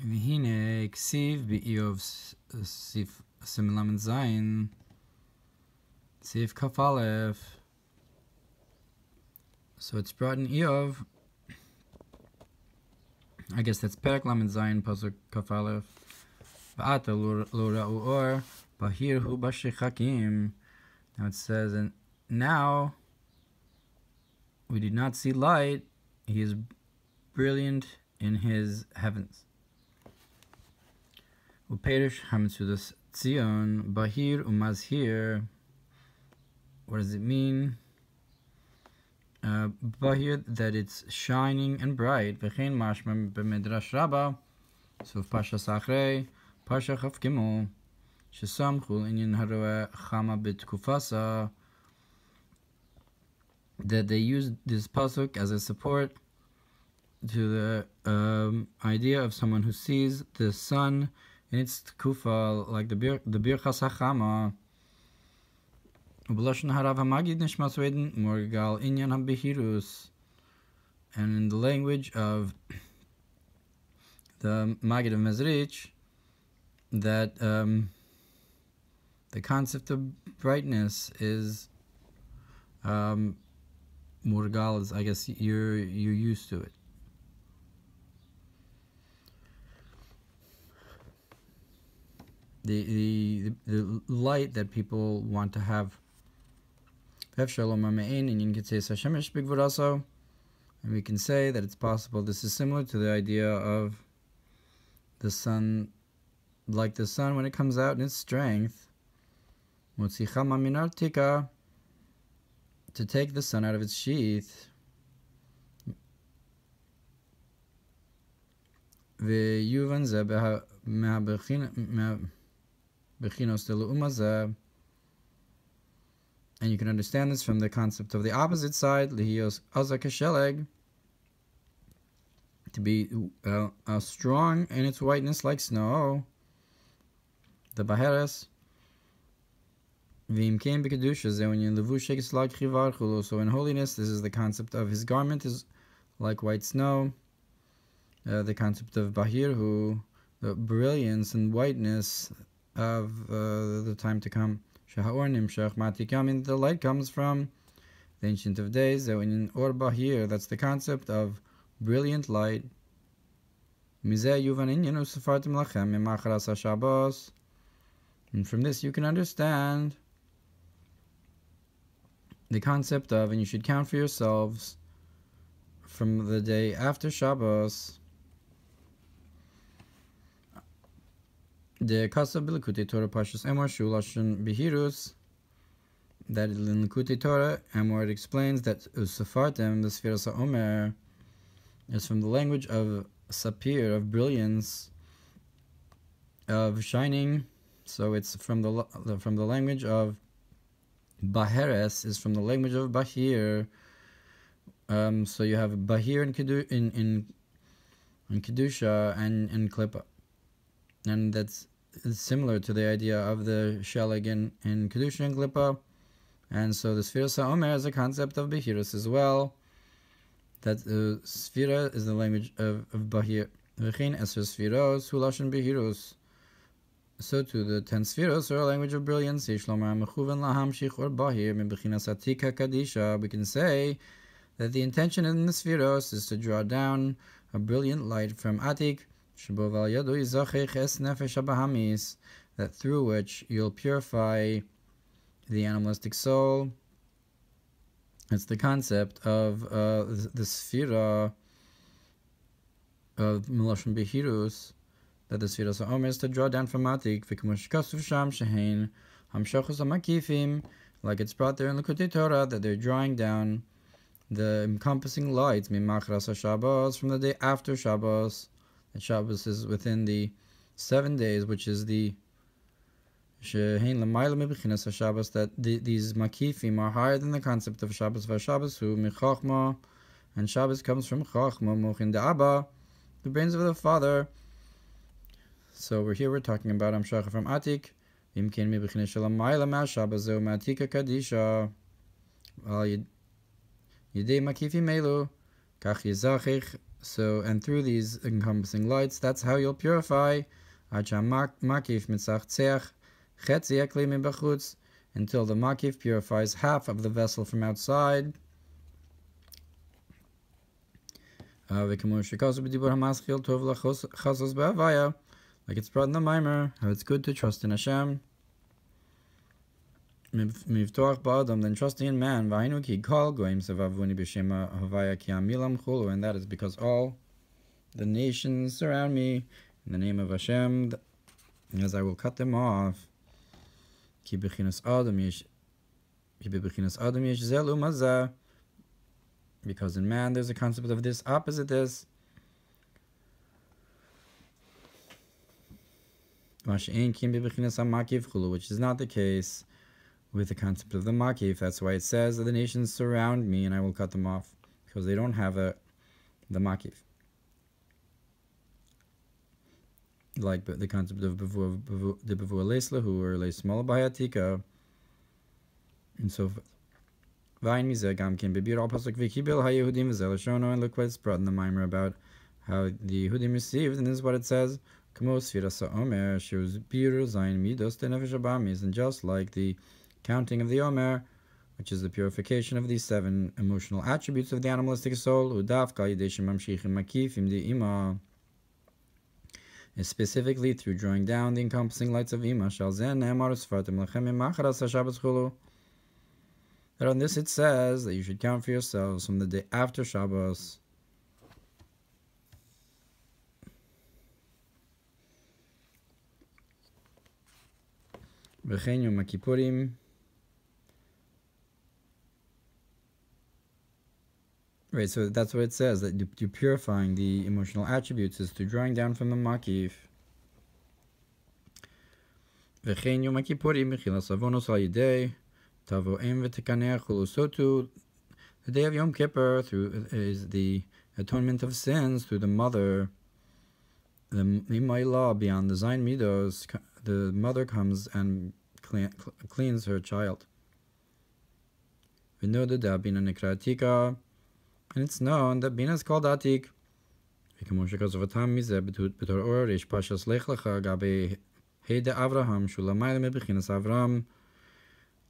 Yihiyeh ksiv be'iyov sif similam zayin sif kaf aleph. So it's brought in Eov. I guess that's Perek Lamed Zayin pasuk kaf aleph. Va'ata lo ra'u or bahir hu b'shechakim. Now it says, and now we did not see light. He is brilliant in his heavens. Uperish Hamtzudas Tzion Bahir Umazhir. What does it mean? Bahir, that it's shining and bright. V'chein mashma b'midrash Rabbah. So Parshas Achrei, Parsha Chaf Gimel, shesamchul inyan haroeh chama b'tkufasa. That they used this pasuk as a support to the idea of someone who sees the sun in its tkufa, like the birchas hachama. Ub'lashon harav hamagid nishmas reden morgal inyan habehirus. And in the language of the Maggid of Mezrich, that the concept of brightness is murgal, is, I guess you're used to it. The light that people want to have. And you can say and we can say that it's possible this is similar to the idea of the sun, like the sun when it comes out in its strength, to take the sun out of its sheath. And you can understand this from the concept of the opposite side, lihiyos azak hasheleg, to be strong in its whiteness like snow, the baheres. V'im kein b'kedusha ze'onyin levush like chivar chulu. So in holiness, this is the concept of his garment is like white snow. The concept of bahir, who the brilliance and whiteness of the time to come. Shahaor nimshach matikam, the light comes from the Ancient of Days. In Ohr Bahir, that's the concept of brilliant light. Mizeh yuvan inyan usafartim lachem mimacharas hashabos. And from this you can understand the concept of, and you should count for yourselves from the day after Shabbos. The Kasab B'Likutei Torah Parshas Emor Shulashon Behirus, that in Likutei Torah Emor it explains that Usafartem, the Sfiras HaOmer, is from the language of sapir, of brilliance, of shining. So it's from the language of Baheres, is from the language of Bahir. So you have Bahir in Kedusha and in Klippa. And that's similar to the idea of the Sheleg in Kedusha and Klippa. And so the Sfiras HaOmer is a concept of Behirus as well. That Sfira is the language of Bahir. V'chein Eser Sfiros hu lashon Behirus. So too the 10 Sfiros are a language of brilliance. Yishlomar mechuven lahamshich or Bahir min bechinas atika kadisha. We can say that the intention in the Sfiros is to draw down a brilliant light from Atik, that through which you'll purify the animalistic soul. It's the concept of the Sfira of Milashon Behirus, that the Sfiras HaOmer is to draw down from Atik, like it's brought there in Likutei Torah, that they're drawing down the encompassing lights, Mimachras HaShabbos, from the day after Shabbos. And Shabbos is within the 7 days, which is the Shehein L'mayla Mebechinas HaShabbos, that these Makifim are higher than the concept of Shabbos. VaShabbos hu Michachma, and Shabbos comes from Chachma, Mochin Da'aba, the brains of the Father. So we're talking about Amshacha from Atik. Im Kein Mebechinas L'mayla MaShabbos Zeu Ma'atika Kadisha. Yidei Makifim Elu, Kach Yizachich So, and through these encompassing lights, that's how you'll purify until the makif purifies half of the vessel from outside. Like it's brought in the Mamar, how it's good to trust in Hashem. Then trusting in man, and that is because all the nations surround me in the name of Hashem, as I will cut them off. Because in man there's a concept of this opposite this. Which is not the case with the concept of the makif. That's why it says that the nations surround me and I will cut them off, because they don't have the makif. Like the concept of the bevur leislahu or le small bayatika, and so forth. And look what's brought in the Mamar about how the Yehudim received, and this is what it says. And just like the counting of the Omer, which is the purification of these 7 emotional attributes of the animalistic soul, is specifically through drawing down the encompassing lights of Ima. That on this it says that you should count for yourselves from the day after Shabbos. Right, so that's what it says, that you're purifying the emotional attributes is through drawing down from the makif. So too, the day of Yom Kippur is the atonement of sins through the mother. The Imaylah, beyond the Zayin Midos, the mother comes and cleans her child. And it's known that Bina is called Atik.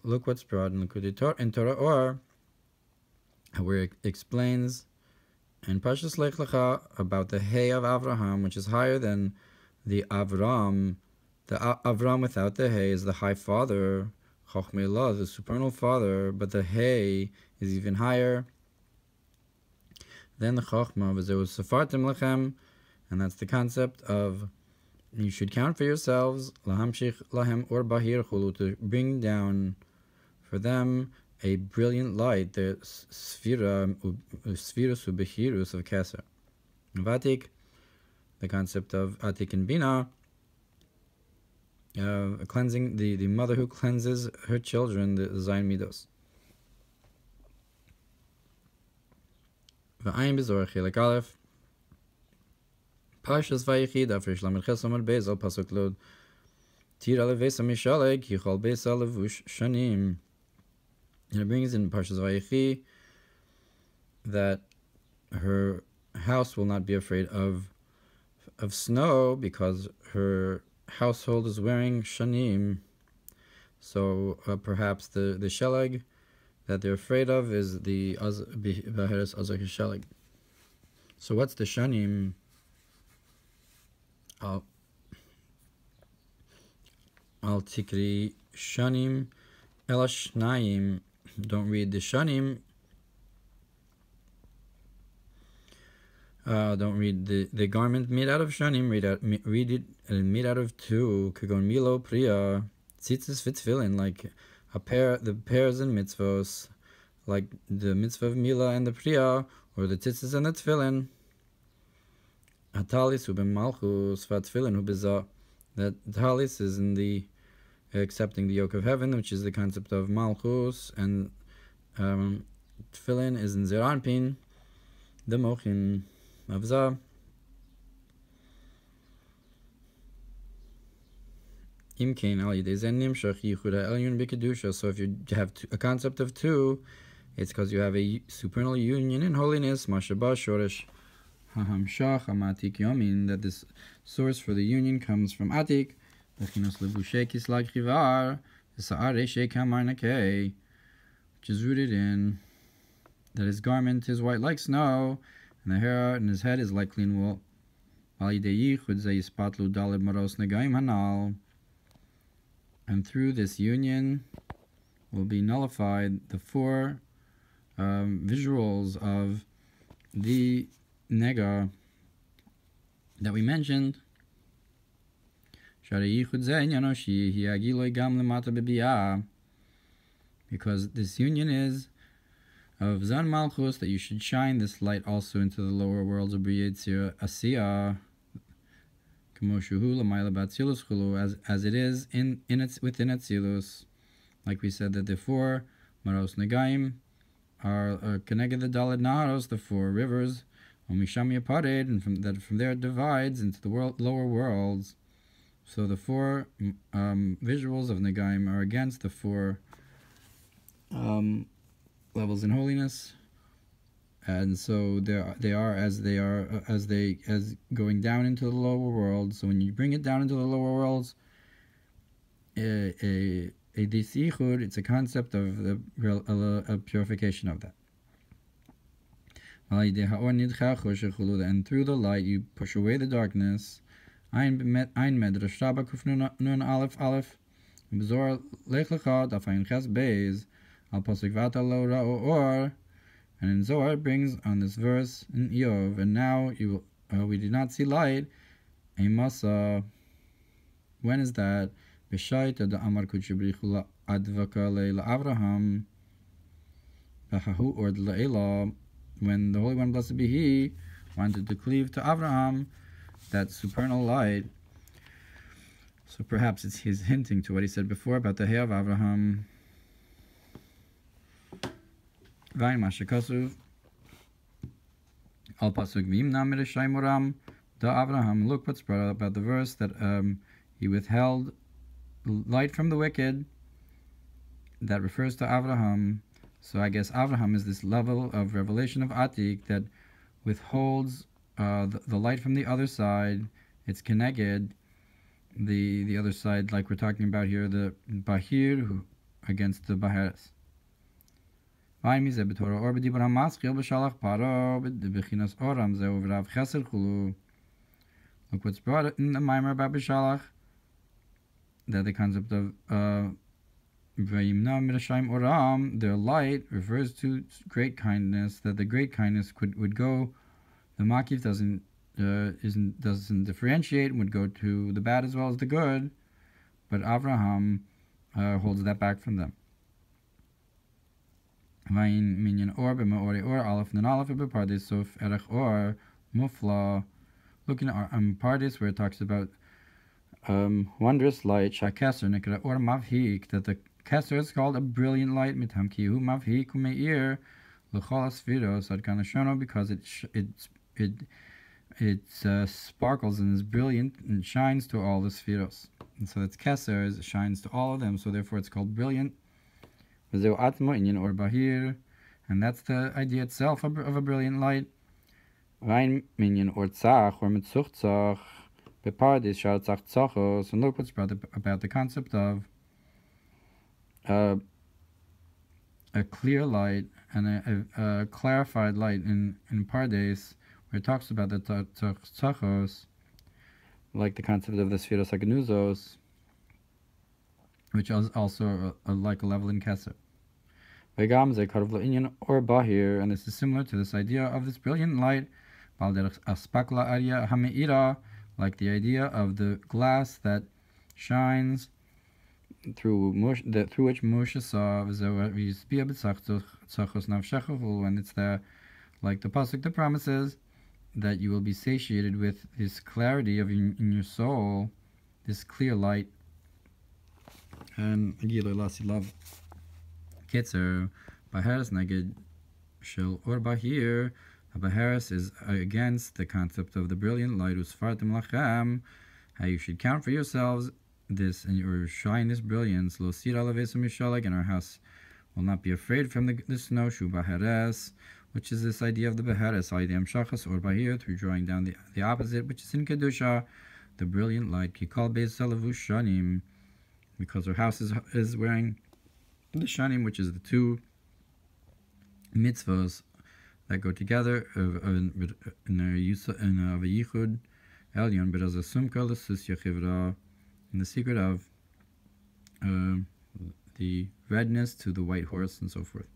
Look what's brought in Torah Ohr, where it explains in Parshas Lecha about the Hey of Avraham, which is higher than the Avram. The Avram without the Hey is the high father, Chochmeilah, the supernal father, but the Hey is even higher. Then the Chochmah, v'zeu safartem lechem, and that's the concept of you should count for yourselves, lahamshich lahem or bahir chulu, to bring down for them a brilliant light, the sphirus ubehirus of Keser. Vatik, the concept of Atik and Bina, cleansing the mother who cleanses her children, the Zayin Midos. V'ayin bezor chilek aleph, Parshas Vayikra, daf rish lamed ches amud beis al pasuk lod, tir alevesa mishaleg yichol beis alevush shanim. And it brings in Parshas Vayikra that her house will not be afraid of snow because her household is wearing shanim. So perhaps the sheleg that they're afraid of is the Baheres Azak Sheleg. So what's the shanim? Al tikri shanim ela shnayim. Don't read the shanim. Don't read the garment made out of shanim. Read it made out of 2. Kagon milo priya tzitzis v'tfilin, like the pairs and mitzvos, like the mitzvah of mila and the priya, or the tzitzis and the tfilin. Hatalis ubem malchus v'tfilin ubezah. That talis is in the accepting the yoke of heaven, which is the concept of malchus, and tefillin is in zeranpin, the mochin of zah. Imkein al yidei zen nimshach yichud ha'elyon b'kedusha. So if you have a concept of 2, it's because you have a supernal union in holiness. Mashabah shoresh Hahamshach Amatik Yomin, that this source for the union comes from Atik, which is rooted in that his garment is white like snow, and the hair in his head is like clean wool. And through this union will be nullified the four visuals of the nega that we mentioned. Because this union is of Zan Malchus, that you should shine this light also into the lower worlds of Briyetzir Asiya, as it is in its within Atzilus. Like we said, that the four Maros Negaim are connected the Daled Naharos, the four rivers, Omisham Yapared, and from there it divides into the lower worlds. So the four visuals of Negaim are against the four levels in holiness, and so they are as going down into the lower worlds. So when you bring it down into the lower worlds, it's a concept of the purification of that. And through the light you push away the darkness. Ein Medrash Rabba Kuf Nun Aleph Aleph Bezor Lech Lecha Daf Ein Ches Beis Al Pasuk Vata Lo Ra'o Or. And in Zohar it brings on this verse in Yov, and now we did not see light. Masa. When is that? B'shaita da Amar Kuchibrichu Advaka Leila Avraham Bahahu or Leila, when the Holy One, blessed be He, wanted to cleave to Avraham that supernal light. So perhaps he's hinting to what he said before about the Hay of Avraham. Vayin Mashakasuv Al Pasuk Vimna Mirashai Moram Da Avraham. Look what's brought up about the verse that he withheld light from the wicked. That refers to Avraham. So I guess Avraham is this level of revelation of Atik that withholds the light from the other side. It's keneged the other side, like we're talking about here, the Bahir against the Baheres. Look what's brought in the Mamar about Bishalach, that the concept of their light refers to great kindness, that the great kindness would go, the Makif doesn't differentiate, would go to the bad as well as the good, but Avraham holds that back from them. Vayin minyan or b'ma'ori or aleph nun aleph b'pardis sof erech or mufla. Looking at Pardis, where it talks about wondrous light, shakeser nikra or mavhik, that the keser is called a brilliant light, mitam kihu mavhik umeir l'chol asfiros ad kanashono, because it sparkles and is brilliant and shines to all the spheros. And so it's keser, it shines to all of them, so therefore it's called brilliant. And that's the idea itself of a brilliant light. And look what's brought about the concept of a clear light and a clarified light in Pardes, where it talks about the tzachos, like the concept of the spheros hagnuzos, which is also like a level in Keser. Or Bahir, and this is similar to this idea of this brilliant light, like the idea of the glass that shines through which Moshe saw, and it's there, like the pasuk that promises that you will be satiated with this clarity of in your soul, this clear light. And love Ketzer Baheres Neged Shel Or Bahir. Baheres is against the concept of the brilliant light, Usfartim Lachem, how you should count for yourselves this and your shine this brilliance. Lo Sir Alavesum Yishalek, and our house will not be afraid from the snow. Shu Baheres which is this idea of the Beheres, Shachas or Bahir, through drawing down the opposite, which is in Kedusha, the brilliant light, Kikal Beis Salavush Shanim, because her house is wearing the Shanim, which is the two mitzvahs that go together in a Yichud Elyon, but as a Sumka L'sus Yechivra, in the secret of the redness to the white horse and so forth.